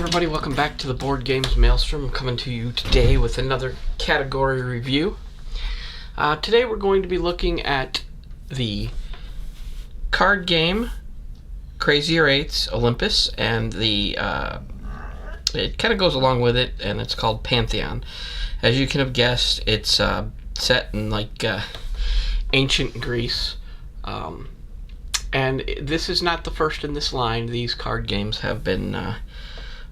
everybody, welcome back to the Board Games Maelstrom. I'm coming to you today with another category review. Today we're going to be looking at the card game Crazier 8's Olympus, and it kind of goes along with it, and it's called Pantheon. As you can have guessed, it's set in ancient Greece. And this is not the first in this line. These card games have been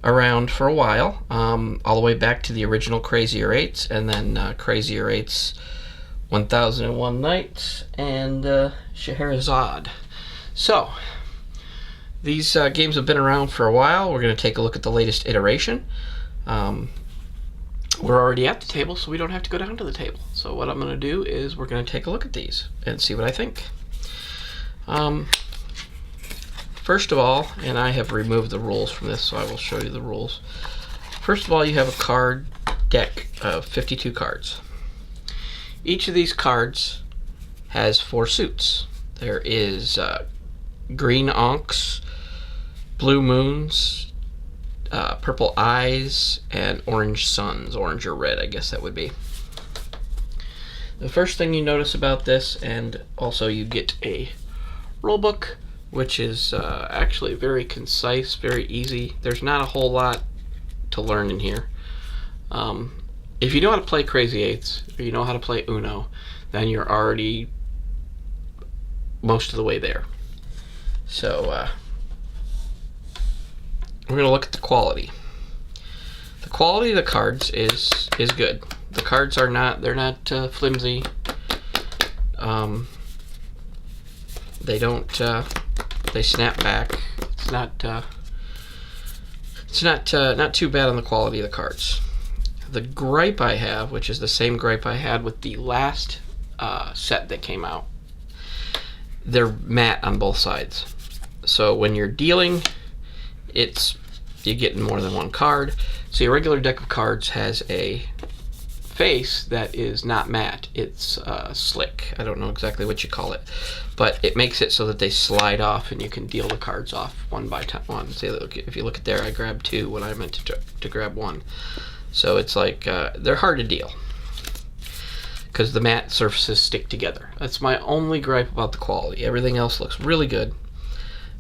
around for a while, all the way back to the original Crazier 8s, and then Crazier 8's 1001 Nights, and Scheherazade. So, these games have been around for a while. We're going to take a look at the latest iteration. We're already at the table, so we don't have to go down to the table. So what I'm going to do is we're going to take a look at these and see what I think. First of all, and I have removed the rules from this, so I will show you the rules. First of all, you have a card deck of 52 cards. Each of these cards has 4 suits. There is green Ankhs, blue moons, purple eyes, and orange suns. Orange or red, I guess that would be. The first thing you notice about this, and also you get a rulebook, which is actually very concise, very easy. There's not a whole lot to learn in here. If you know how to play Crazy Eights, or you know how to play Uno, then you're already most of the way there. So we're going to look at the quality. The quality of the cards is good. The cards are not, they're not flimsy. They don't, they snap back. It's not too bad on the quality of the cards. The gripe I have, which is the same gripe I had with the last set that came out, they're matte on both sides. So when you're dealing, you're getting more than one card. So your regular deck of cards has a face that is not matte. It's slick. I don't know exactly what you call it, but it makes it so that they slide off and you can deal the cards off one by one. See, if you look at there, I grabbed 2 when I meant to grab 1. So it's like they're hard to deal because the matte surfaces stick together. That's my only gripe about the quality. Everything else looks really good.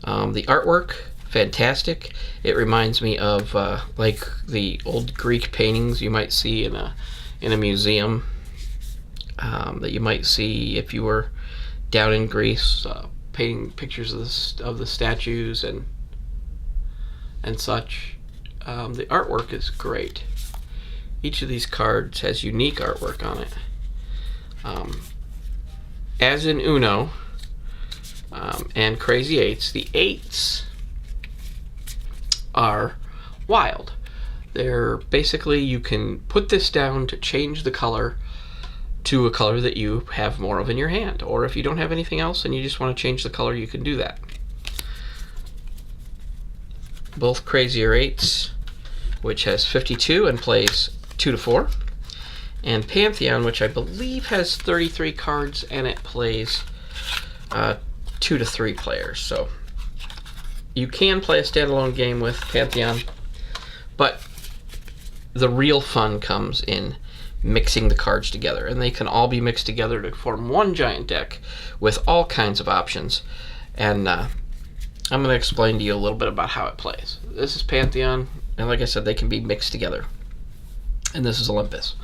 The artwork, fantastic. It reminds me of like the old Greek paintings you might see in a museum, that you might see if you were down in Greece, painting pictures of the statues and such. The artwork is great. Each of these cards has unique artwork on it. As in Uno and Crazy Eights, the 8s are wild. They're basically, you can put this down to change the color to a color that you have more of in your hand. Or if you don't have anything else and you just want to change the color, you can do that. Both Crazier 8s, which has 52 and plays 2 to 4, and Pantheon, which I believe has 33 cards and it plays 2 to 3 players. So you can play a standalone game with Pantheon, but the real fun comes in mixing the cards together, and they can all be mixed together to form one giant deck with all kinds of options. And I'm going to explain to you a little bit about how it plays. This is Pantheon, and like I said, they can be mixed together. And this is Olympus.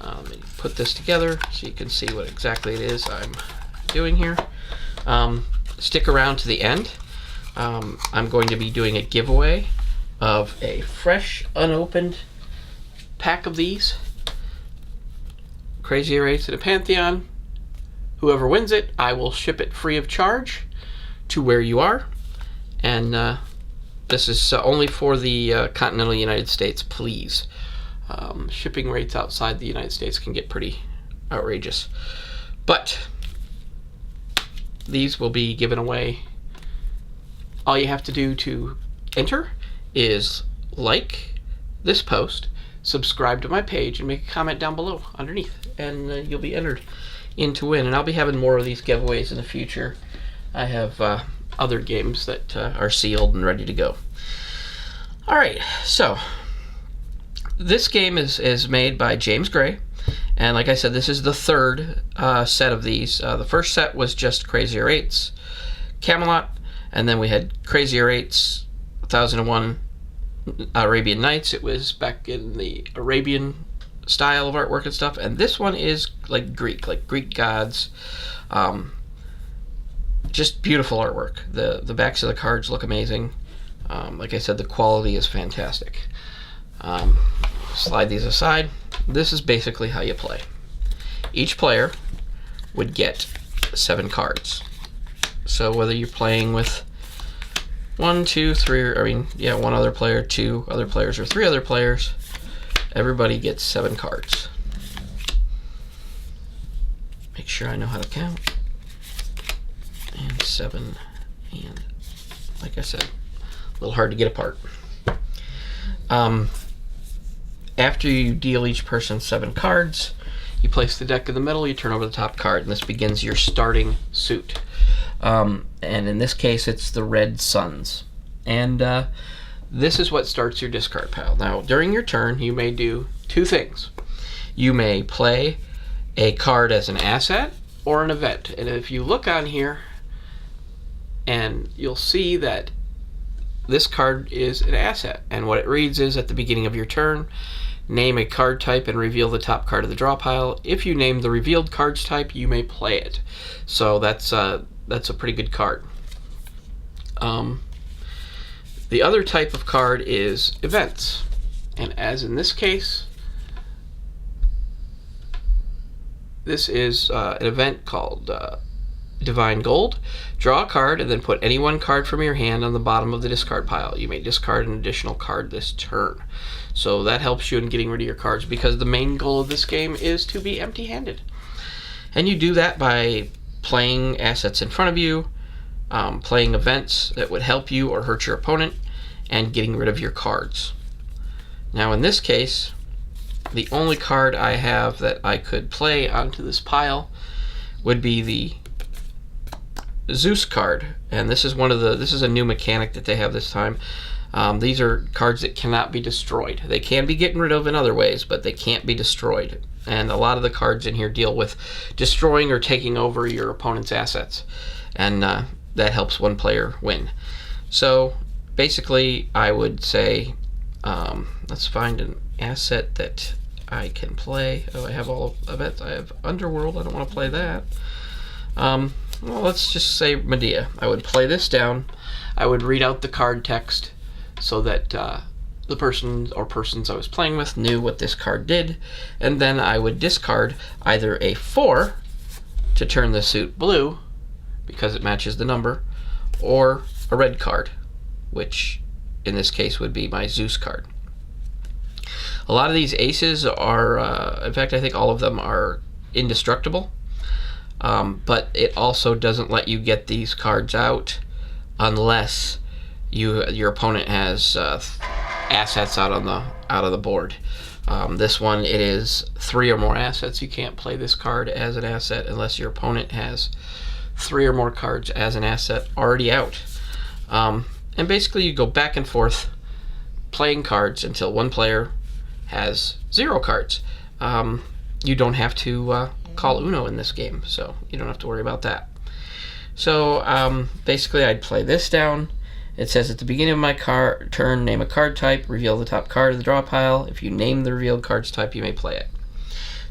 Let me put this together so you can see what exactly it is I'm doing here. Stick around to the end. I'm going to be doing a giveaway of a fresh, unopened pack of these Crazier 8s and a Pantheon. Whoever wins it, I will ship it free of charge to where you are. And this is only for the continental United States, please. Shipping rates outside the United States can get pretty outrageous. But these will be given away. All you have to do to enter is like this post, subscribe to my page, and make a comment down below underneath, and you'll be entered in to win. And I'll be having more of these giveaways in the future. I have other games that are sealed and ready to go. All right, so this game is made by James Gray, and like I said, this is the third set of these. The first set was just Crazier 8's Camelot, and then we had Crazier 8's 1001 Arabian Nights. It was back in the Arabian style of artwork and stuff, and this one is like Greek gods. Just beautiful artwork. The backs of the cards look amazing. Like I said, the quality is fantastic. Slide these aside. This is basically how you play. Each player would get 7 cards. So whether you're playing with 1, 2, 3, one other player, 2 other players, or 3 other players, everybody gets 7 cards. Make sure I know how to count. And 7, and like I said, a little hard to get apart. After you deal each person 7 cards, you place the deck in the middle, you turn over the top card, and this begins your starting suit. And in this case, it's the Red Suns. And this is what starts your discard pile. Now, during your turn, you may do 2 things. You may play a card as an asset or an event. And if you look on here, and you'll see that this card is an asset. And what it reads is, at the beginning of your turn, name a card type and reveal the top card of the draw pile. If you name the revealed card's type, you may play it. So that's a pretty good card. The other type of card is events. And as in this case, this is an event called Divine Gold. Draw a card and then put any one card from your hand on the bottom of the discard pile. You may discard an additional card this turn. So that helps you in getting rid of your cards, because the main goal of this game is to be empty-handed. And you do that by playing assets in front of you, playing events that would help you or hurt your opponent, and getting rid of your cards. Now in this case, the only card I have that I could play onto this pile would be the Zeus card, and this is a new mechanic that they have this time. These are cards that cannot be destroyed. They can be gotten rid of in other ways, but they can't be destroyed. And a lot of the cards in here deal with destroying or taking over your opponent's assets, and that helps one player win. So basically, I would say, let's find an asset that I can play. Oh, I have all of it. I have Underworld. I don't want to play that. Well, let's just say Medea. I would play this down. I would read out the card text so that the person or persons I was playing with knew what this card did, and then I would discard either a 4 to turn the suit blue because it matches the number, or a red card, which in this case would be my Zeus card. A lot of these aces are, in fact, I think all of them are indestructible. But it also doesn't let you get these cards out unless your opponent has assets out of the board. This one, it is 3 or more assets. You can't play this card as an asset unless your opponent has 3 or more cards as an asset already out. And basically, you go back and forth playing cards until one player has 0 cards. You don't have to call Uno in this game, so you don't have to worry about that. So basically, I'd play this down. It says at the beginning of my turn, name a card type, reveal the top card of the draw pile. If you name the revealed card's type, you may play it.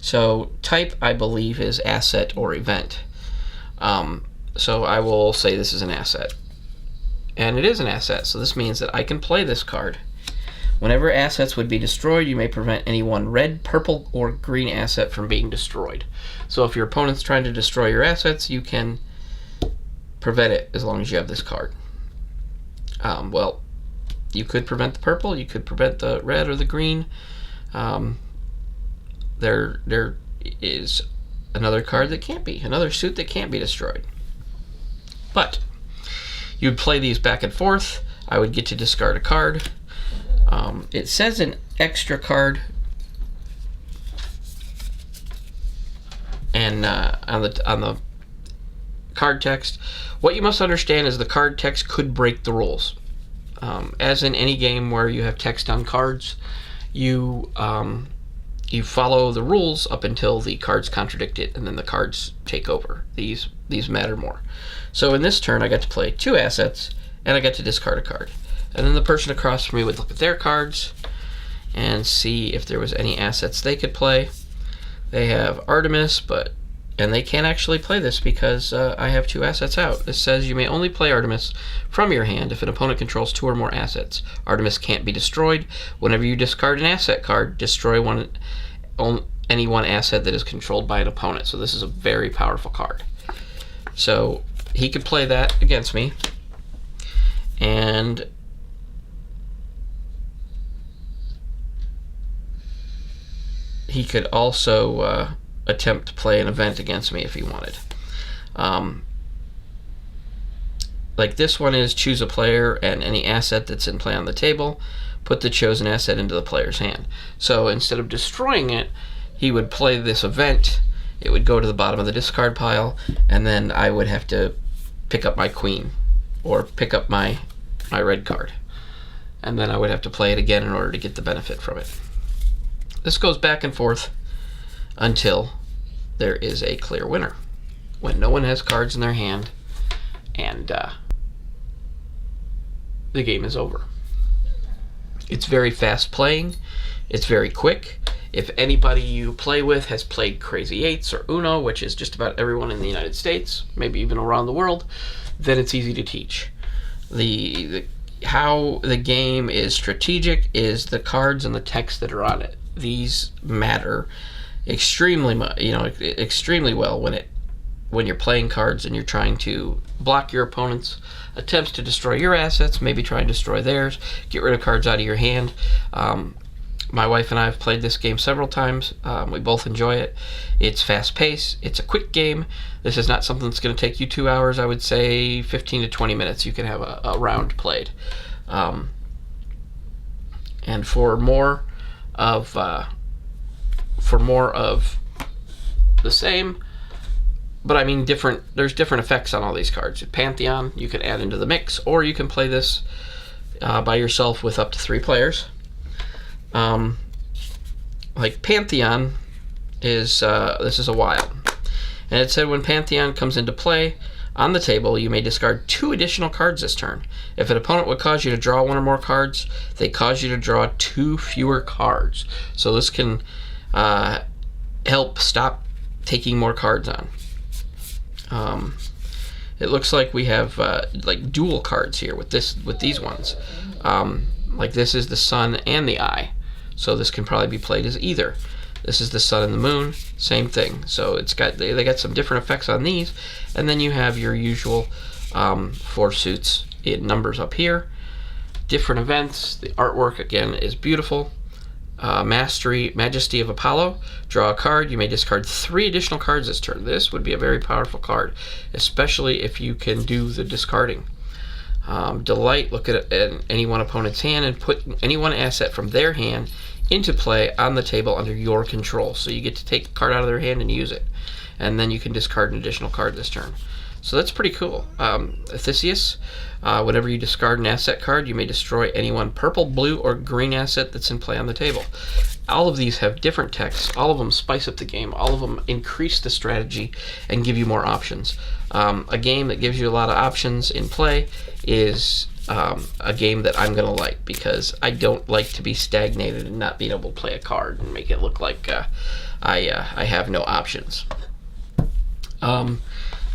So type, I believe, is asset or event. So I will say this is an asset. And it is an asset, so this means that I can play this card. Whenever assets would be destroyed, you may prevent any one red, purple, or green asset from being destroyed. So if your opponent's trying to destroy your assets, you can prevent it as long as you have this card. Well, you could prevent the purple, you could prevent the red or the green. There is another card that can't be, another suit that can't be destroyed. But you'd play these back and forth. I would get to discard a card. It says an extra card, and on the card text, what you must understand is the card text could break the rules. As in any game where you have text on cards, you you follow the rules up until the cards contradict it, and then the cards take over. These matter more. So in this turn, I got to play 2 assets, and I got to discard a card. And then the person across from me would look at their cards and see if there was any assets they could play. They have Artemis, and they can't actually play this because I have 2 assets out. This says you may only play Artemis from your hand if an opponent controls 2 or more assets. Artemis can't be destroyed. Whenever you discard an asset card, destroy any one asset that is controlled by an opponent. So this is a very powerful card. So he could play that against me, and he could also attempt to play an event against me if he wanted. Like this one is choose a player and any asset that's in play on the table, put the chosen asset into the player's hand. So instead of destroying it, he would play this event, it would go to the bottom of the discard pile, and then I would have to pick up my queen or pick up my red card. And then I would have to play it again in order to get the benefit from it. This goes back and forth until there is a clear winner, when no one has cards in their hand and the game is over. It's very fast playing, it's very quick. If anybody you play with has played Crazy Eights or Uno, which is just about everyone in the United States, maybe even around the world, then it's easy to teach. How the game is strategic is the cards and the text that are on it. These matter extremely well when you're playing cards and you're trying to block your opponent's attempts to destroy your assets, maybe try and destroy theirs, get rid of cards out of your hand. My wife and I have played this game several times. We both enjoy it. It's fast-paced. It's a quick game. This is not something that's going to take you 2 hours. I would say 15 to 20 minutes you can have a round played. And for more of the same, but I mean there's different effects on all these cards. Pantheon you can add into the mix, or you can play this by yourself with up to 3 players. Like Pantheon is this is a wild, and it said when Pantheon comes into play on the table, you may discard 2 additional cards this turn. If an opponent would cause you to draw 1 or more cards, they cause you to draw 2 fewer cards. So this can help stop taking more cards on. It looks like we have like dual cards here with these ones. Like this is the sun and the eye, so this can probably be played as either. This is the sun and the moon, same thing. So they got some different effects on these, and then you have your usual 4 suits in numbers up here. Different events. The artwork again is beautiful. Majesty of Apollo. Draw a card. You may discard 3 additional cards this turn. This would be a very powerful card, especially if you can do the discarding. Delight. Look at any one opponent's hand and put any one asset from their hand into play on the table under your control. So you get to take a card out of their hand and use it, and then you can discard an additional card this turn. So that's pretty cool. Theseus. Whenever you discard an asset card, you may destroy any one purple, blue, or green asset that's in play on the table. All of these have different texts. All of them spice up the game. All of them increase the strategy and give you more options. A game that gives you a lot of options in play is a game that I'm going to like, because I don't like to be stagnated and not being able to play a card and make it look like I have no options.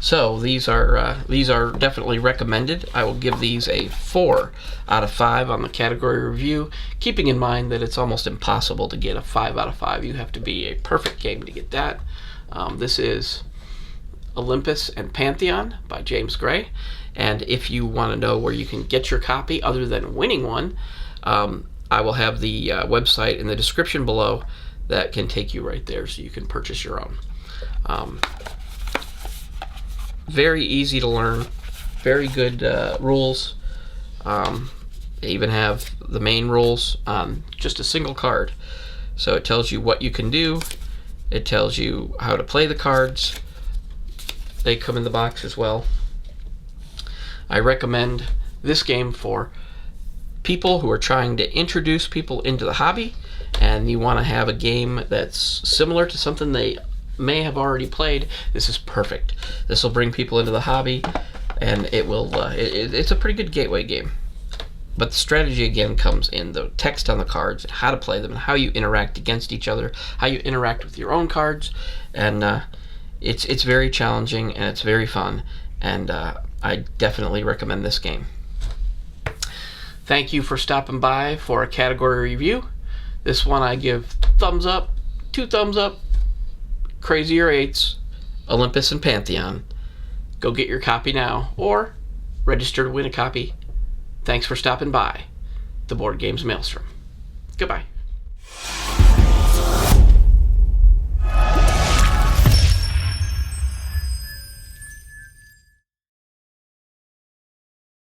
So these are definitely recommended. I will give these a 4 out of 5 on the category review, keeping in mind that it's almost impossible to get a 5 out of 5. You have to be a perfect game to get that. This is Olympus and Pantheon by James Gray. And if you want to know where you can get your copy other than winning one, I will have the website in the description below that can take you right there so you can purchase your own. Very easy to learn, very good rules. They even have the main rules on just a single card. So it tells you what you can do, it tells you how to play the cards. They come in the box as well. I recommend this game for people who are trying to introduce people into the hobby, and you want to have a game that's similar to something they may have already played, this is perfect. This will bring people into the hobby, and it will. It's a pretty good gateway game. But the strategy again comes in the text on the cards, and how to play them, and how you interact against each other, how you interact with your own cards, and it's very challenging and it's very fun, and I definitely recommend this game. Thank you for stopping by for a category review. This one I give thumbs up, 2 thumbs up. Crazier 8s, Olympus and Pantheon. Go get your copy now, or register to win a copy. Thanks for stopping by. The Board Games Maelstrom. Goodbye.